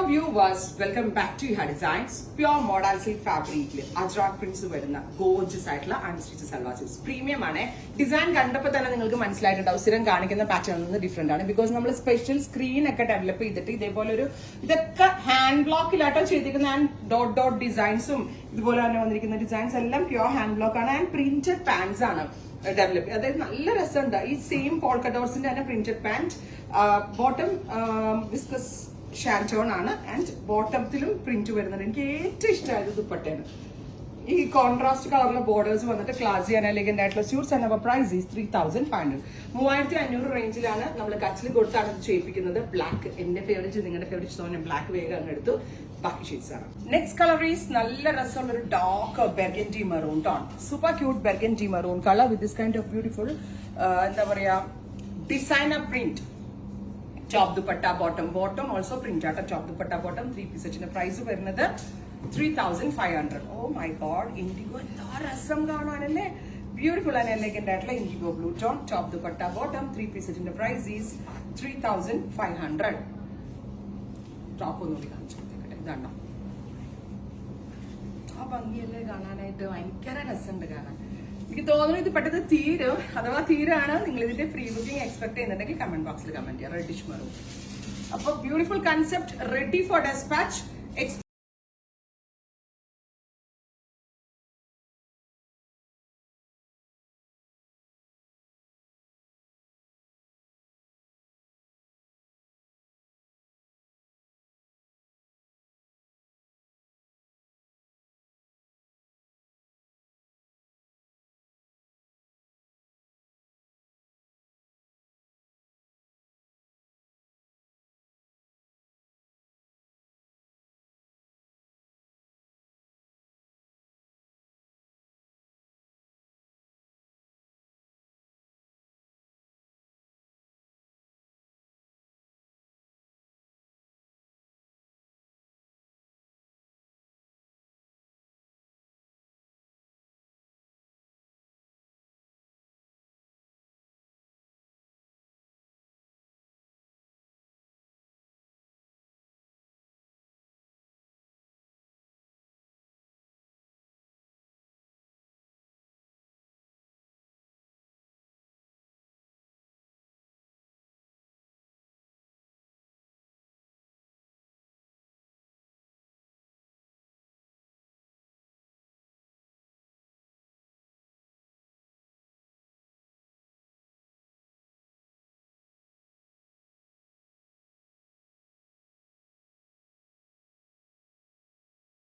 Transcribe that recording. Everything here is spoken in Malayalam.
viewers, welcome back to Iha Designs. Pure modal silk fabric Ajrak prints വരുന്ന gorgeous ആയിട്ടുള്ള unstitched salwar suits. Premium ആണ്. ഡിസൈൻ കണ്ടപ്പോൾ തന്നെ നിങ്ങൾക്ക് മനസ്സിലായിട്ടുണ്ടാവും സ്ഥിരം കാണിക്കുന്ന പാറ്റേണിൽ നിന്ന് ഡിഫറെന്റ് ആണ്. ബിക്കോസ് നമ്മൾ സ്പെഷ്യൽ സ്ക്രീൻ ഒക്കെ ഡെവലപ്പ് ചെയ്തിട്ട് ഇതേപോലെ ഒരു ഇതൊക്കെ ഹാൻഡ് ബ്ലോക്കിലാട്ടോ ചെയ്തിരിക്കുന്ന ആൻഡ് ഡോട്ട് ഡിസൈൻസും ഇതുപോലെ തന്നെ വന്നിരിക്കുന്ന ഡിസൈൻസ് എല്ലാം പ്യോർ ഹാൻഡ് ബ്ലോക്ക് ആണ് ആൻഡ് പ്രിന്റഡ് പാൻസ് ആണ് ഡെവലപ്പ്. അതായത് നല്ല രസമുണ്ട്. ഈ സെയിം പോൾക്ക ഡോട്ട്സിന്റെ തന്നെ പ്രിന്റഡ് പാന്റ്, ബോട്ടം വിസ്കസ് ഷാൻറ്റോൺ ആണ് ആൻഡ് ബോട്ടത്തിലും പ്രിന്റ് വരുന്നുണ്ട്. എനിക്ക് ഏറ്റവും ഇഷ്ടമായത് ദുപ്പട്ടയാണ്. ഈ കോൺട്രാസ്റ്റ് കളറിലെ ബോർഡേഴ്സ് വന്നിട്ട് ക്ലാസി ആൻഡ് എലിഗന്റ് ആയിട്ടുള്ള സ്യൂട്ട്സ് ആൻഡ് അവർ പ്രൈസ് ഈസ് 3500. 3500 റേഞ്ചിലാണ് നമ്മൾ കച്ചിൽ കൊടുത്താണ് ഇത് ചെയ്യിപ്പിക്കുന്നത്. ബ്ലാക്ക് എന്റെ ഫേവറേറ്റ്, നിങ്ങളുടെ ഫേവറേറ്റ് തോന്നുന്ന ബ്ലാക്ക് വേഗം അങ്ങ് എടുത്തു. ബാക്കി ഷെയ്ഡ്സ് ആണ്. നെക്സ്റ്റ് കളർ ഈസ് നല്ല രസമുള്ള ഒരു dark burgundy maroon tone. Super cute burgundy maroon colour with this kind of beautiful എന്താ പറയാ designer print. Top dupatta, bottom also print ആട്ടോ. ടോപ്പ് ദുപ്പട്ട ബോട്ടം 3 പീസ് സെറ്റിന്റെ പ്രൈസ് വരുന്നത് 3500. ഓ മൈ ഗോഡ്, ഇൻഡിഗോ എന്താ രസം കാണാനല്ലേ. ബ്യൂട്ടിഫുൾ ആൻഡ് എലഗന്റ് ആയിട്ടുള്ള indigo blue tone. Top dupatta bottom 3 piece സെറ്റിന്റെ പ്രൈസ് ഈസ് 3500. ടോപ്പ് ഒന്നുകൂടി കാണിച്ചു കൊടുത്തേക്കട്ടെ. ഇതാണോ ആ ഭംഗിയല്ലേ കാണാനായിട്ട്. ഭയങ്കര രസമുണ്ട് കാണാൻ. എനിക്ക് തോന്നുന്നു ഇത് പെട്ടെന്ന് തീരും. അഥവാ തീരാണ് നിങ്ങൾ ഇതിന്റെ പ്രീ ബുക്കിംഗ് എക്സ്പെക്ട് ചെയ്യുന്നുണ്ടെങ്കിൽ കമന്റ് ബോക്സിൽ കമന്റ് ചെയ്യാം. Reddish maroon. അപ്പൊ beautiful concept, ready for dispatch.